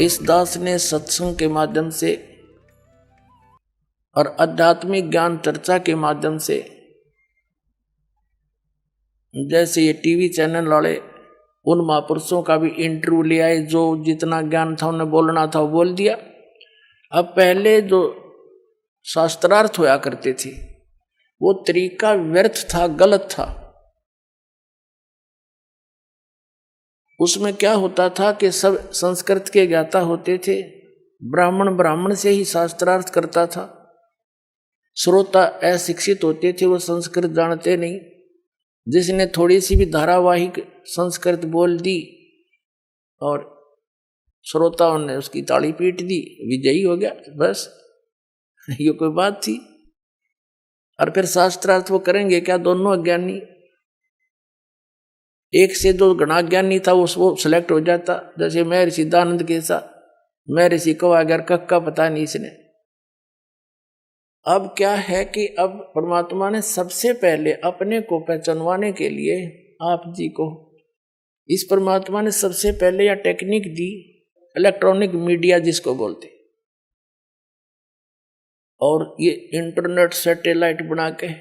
इस दास ने सत्संग के माध्यम से और आध्यात्मिक ज्ञान चर्चा के माध्यम से, जैसे ये टीवी चैनल वाले उन महापुरुषों का भी इंटरव्यू ले आए, जो जितना ज्ञान था उन्हें बोलना था वो बोल दिया। अब पहले जो शास्त्रार्थ होया करते थे वो तरीका व्यर्थ था, गलत था। उसमें क्या होता था कि सब संस्कृत के ज्ञाता होते थे, ब्राह्मण से ही शास्त्रार्थ करता था, श्रोता अशिक्षित होते थे, वो संस्कृत जानते नहीं। जिसने थोड़ी सी भी धारावाहिक संस्कृत बोल दी और श्रोताओं ने उसकी ताली पीट दी, विजयी हो गया, बस ये कोई बात थी। और फिर शास्त्रार्थ वो करेंगे क्या? दोनों अज्ञानी, एक से दो गणा ज्ञानी था वो सिलेक्ट हो जाता। जैसे महर्षि दानंद के साथ महर्षि को अगर कक्का पता नहीं इसने। अब क्या है कि अब परमात्मा ने सबसे पहले अपने को पहचानवाने के लिए आप जी को, इस परमात्मा ने सबसे पहले यह टेक्निक दी, इलेक्ट्रॉनिक मीडिया जिसको बोलते, और ये इंटरनेट सैटेलाइट बना के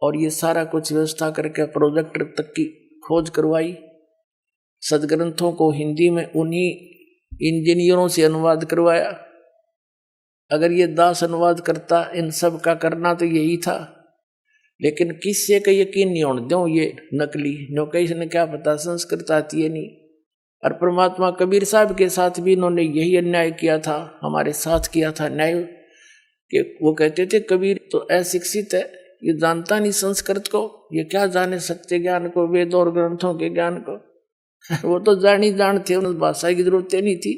और ये सारा कुछ व्यवस्था करके प्रोजेक्टर तक की खोज करवाई। सदग्रंथों को हिंदी में उन्हीं इंजीनियरों से अनुवाद करवाया। अगर ये दास अनुवाद करता, इन सब का करना तो यही था, लेकिन किससे का यकीन नहीं होने दो, ये नकली नौकरी ने क्या पता संस्कृत आती है नहीं। और परमात्मा कबीर साहब के साथ भी इन्होंने यही अन्याय किया था, हमारे साथ किया था न्याय, कि वो कहते थे कबीर तो अशिक्षित है, ये जानता नहीं संस्कृत को, ये क्या जाने सत्य ज्ञान को, वेद और ग्रंथों के ज्ञान को। वो तो जान ही जानते, उन्हें भाषा की जरूरत नहीं थी।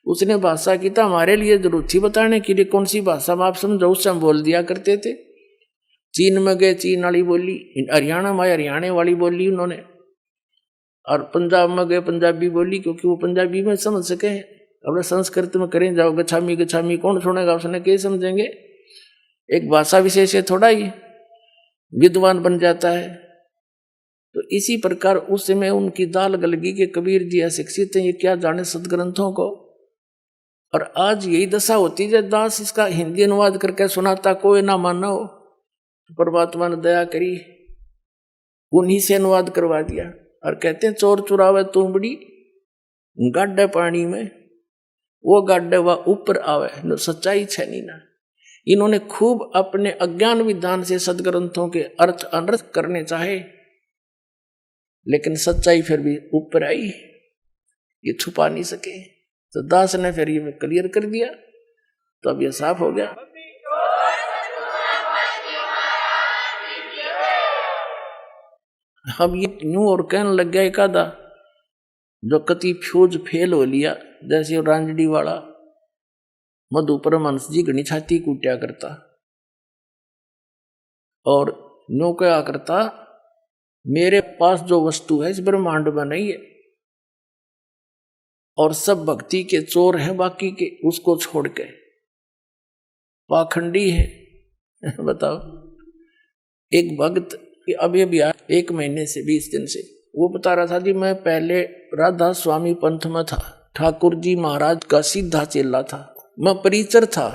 उसने भाषा की तो हमारे लिए जरूरत थी बताने के लिए, कौन सी भाषा में आप समझो, उससे हम बोल दिया करते थे। चीन में गए चीन वाली बोली, हरियाणा में हरियाणा वाली बोली उन्होंने, और पंजाब में गए पंजाबी बोली, क्योंकि वो पंजाबी में समझ सके। अब संस्कृत में करें जाओ गछामी गछामी, कौन सुनेगा, उसने क्या समझेंगे। एक भाषा विशेष से थोड़ा ही विद्वान बन जाता है। तो इसी प्रकार उस समय उनकी दाल गलगी के कबीर जी अशिक्षित हैं, ये क्या जाने सदग्रंथों को। और आज यही दशा होती है, दास इसका हिंदी अनुवाद करके सुनाता, कोई ना माना हो, तो परमात्मा ने दया करी, उन्हीं से अनुवाद करवा दिया। और कहते हैं चोर चुरावे तुमड़ी गाड्डे पानी में, वो गाड्डे वह ऊपर आवे, न सच्चाई छनी ना। इन्होंने खूब अपने अज्ञान विधान से सदग्रंथों के अर्थ अनर्थ करने चाहे, लेकिन सच्चाई फिर भी ऊपर आई, ये छुपा नहीं सके। तो दास ने फिर ये क्लियर कर दिया, तो अब ये साफ हो गया। अब ये न्यू और कहने लग गया एक आधा, जो कति फ्यूज फेल हो लिया, जैसे रांजडी वाला मधु परमहंस जी घनी छाती कूटा करता, और न्यू क्या करता, मेरे पास जो वस्तु है इस ब्रह्मांड में नहीं है, और सब भक्ति के चोर हैं बाकी के, उसको छोड़ के पाखंडी है। बताओ, एक भक्त अभी भी 1 महीने से 20 दिन से वो बता रहा था जी, मैं पहले राधा स्वामी पंथ में था, ठाकुर जी महाराज का सीधा चेला था, मैं परिचर था,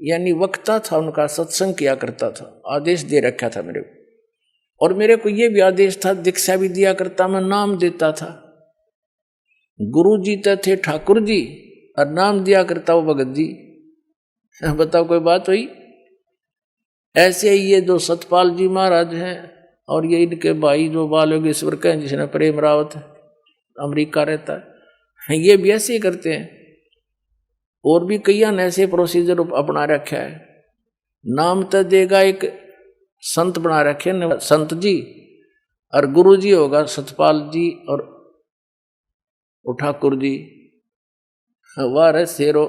यानी वक्ता था, उनका सत्संग किया करता था, आदेश दे रखा था मेरे को। और मेरे को ये भी आदेश था, दीक्षा भी दिया करता, मैं नाम देता था। गुरु जी तो थे ठाकुर जी, और नाम दिया करता वो भगत जी। बताओ कोई बात हुई। ऐसे ही ये जो सतपाल जी महाराज हैं, और ये इनके भाई जो बाल योगेश्वर के हैं, जिसने प्रेम रावत अमेरिका रहता है, ये भी ऐसे ही करते हैं। और भी कई ऐसे प्रोसीजर अपना रखा है। नाम तो देगा एक संत बना रखे न, संत जी, और गुरु जी होगा सतपाल जी और ठाकुर जी। वाह रे शेरो,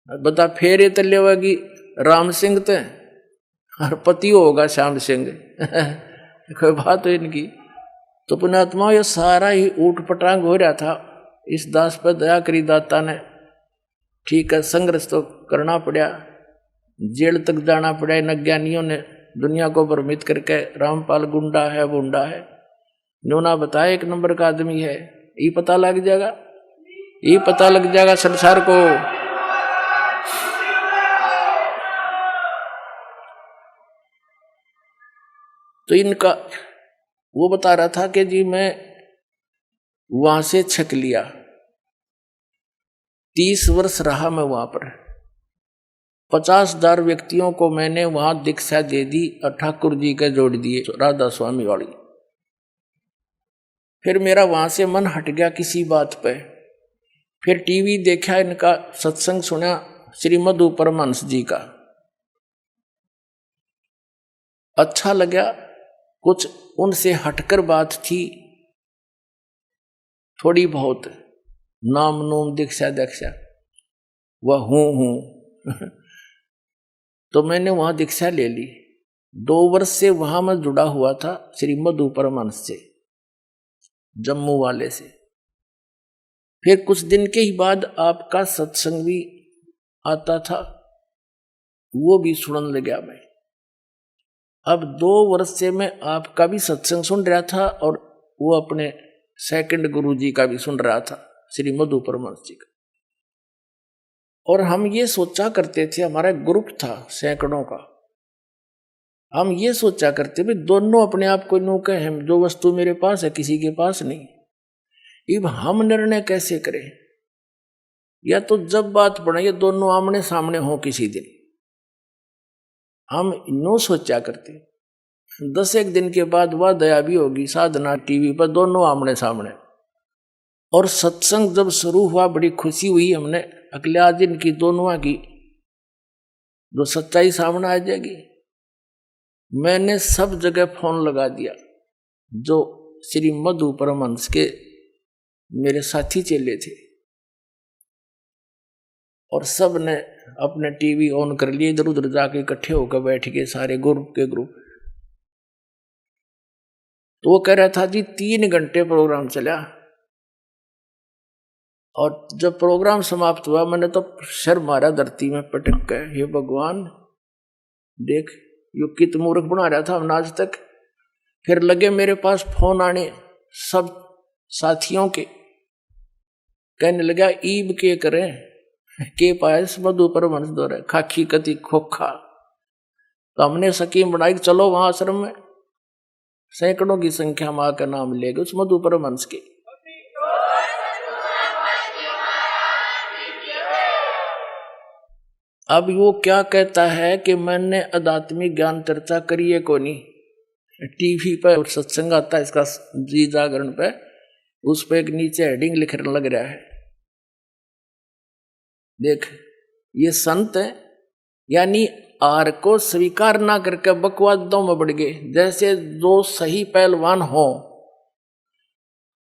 बता फेरे तले होगी राम सिंह ते, और पति होगा श्याम सिंह। कोई बात हो इनकी। तो पुण्यात्मा ये सारा ही ऊट पटांग हो रहा था, इस दास पर दया करी दाता ने। ठीक है, संघर्ष तो करना पड़ा, जेल तक जाना पड़ा। इन अज्ञानियों ने दुनिया को भ्रमित करके रामपाल गुंडा है, बुंडा है, न्योना बताया 1 नंबर का आदमी है, ये पता लग जाएगा। ये पता लग जाएगा संसार को। तो इनका वो बता रहा था कि जी मैं वहां से छक लिया, 30 वर्ष रहा मैं वहां पर, 50,000 व्यक्तियों को मैंने वहां दीक्षा दे दी और ठाकुर जी के जोड़ दिए राधा स्वामी वाली। फिर मेरा वहां से मन हट गया किसी बात पे, फिर टीवी देखा, इनका सत्संग सुना श्रीमद परमहंस जी का, अच्छा लगा। कुछ उनसे हटकर बात थी थोड़ी बहुत, नाम नूम दीक्षा दीक्षा वह हूं तो मैंने वहां दीक्षा ले ली। 2 वर्ष से वहां मैं जुड़ा हुआ था श्रीमद परमहंस से, जम्मू वाले से। फिर कुछ दिन के ही बाद आपका सत्संग भी आता था, वो भी सुनने लगा मैं। अब 2 वर्ष से मैं आपका भी सत्संग सुन रहा था और वो अपने सेकंड गुरु जी का भी सुन रहा था, श्रीमद परमहंस जी का। और हम ये सोचा करते थे, हमारा ग्रुप था सैकड़ों का, हम ये सोचा करते भी दोनों अपने आप को नो कहे, जो वस्तु मेरे पास है किसी के पास नहीं। अब हम निर्णय कैसे करें? या तो जब बात पड़े ये दोनों आमने सामने हो किसी दिन, हम नो सोचा करते। 10 दिन के बाद वह दया भी होगी, साधना टीवी पर दोनों आमने सामने। और सत्संग जब शुरू हुआ बड़ी खुशी हुई, हमने अगले दिन की दोनों की जो सच्चाई सामने आ जाएगी। मैंने सब जगह फोन लगा दिया, जो श्रीमद परमहंस के मेरे साथी चेले थे, और सब ने अपने टीवी ऑन कर लिए, इधर उधर जाके इकट्ठे होकर बैठ गए सारे ग्रुप के ग्रुप। तो वो कह रहा था जी 3 घंटे प्रोग्राम चला, और जब प्रोग्राम समाप्त हुआ मैंने तो सर मारा धरती में पटक के, हे भगवान देख यो कित मूर्ख बना रहा था हमने आज तक। फिर लगे मेरे पास फोन आने सब साथियों के, कहने लगा ईब के करें के पायस मधु परमहंस दौरे खाखी कति खोखा। तो हमने सकीम बनाई, चलो वहां आश्रम में सैकड़ों की संख्या मां का नाम लेगा उस मधु परमहंस के। अब वो क्या कहता है कि मैंने आध्यात्मिक ज्ञान चर्चा करी है, को नहीं टीवी पर सत्संग आता है इसका जी जागरण पे, उस पे एक नीचे हेडिंग लिखने लग रहा है, देख ये संत है, यानी आर को स्वीकार ना करके बकवादों में बढ़ गए। जैसे 2 सही पहलवान हो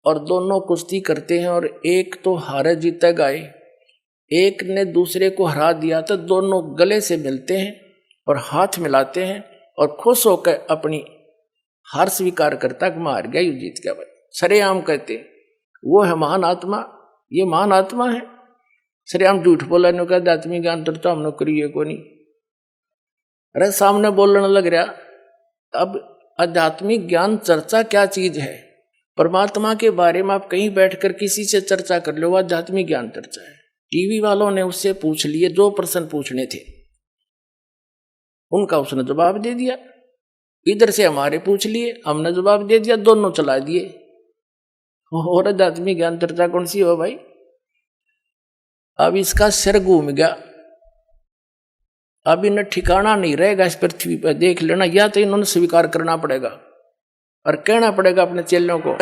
और दोनों कुश्ती करते हैं और एक तो हारे जीतेगा, एक ने दूसरे को हरा दिया, तो दोनों गले से मिलते हैं और हाथ मिलाते हैं और खुश होकर अपनी हार स्वीकार करता कि मैं हार गया, यू जीत गया भाई। सरेआम कहते हैं वो है महान आत्मा, ये महान आत्मा है। सरेआम झूठ बोला ने कहा आध्यात्मिक ज्ञान तो हमने करिए को नहीं, अरे सामने बोलने लग रहा। अब आध्यात्मिक ज्ञान चर्चा क्या चीज है? परमात्मा के बारे में आप कहीं बैठकर किसी से चर्चा कर लो, आध्यात्मिक ज्ञान चर्चा है। टीवी वालों ने उससे पूछ लिए, 2 प्रश्न पूछने थे, उनका उसने जवाब दे दिया। इधर से हमारे पूछ लिए, हमने जवाब दे दिया, दोनों चला दिए। और आध्यात्मिक ज्ञान चर्चा कौन सी हो भाई? अब इसका सिर घूम गया, अब इन्हें ठिकाना नहीं रहेगा इस पृथ्वी पर। देख लेना, या तो इन्होंने स्वीकार करना पड़ेगा और कहना पड़ेगा अपने चेलों को।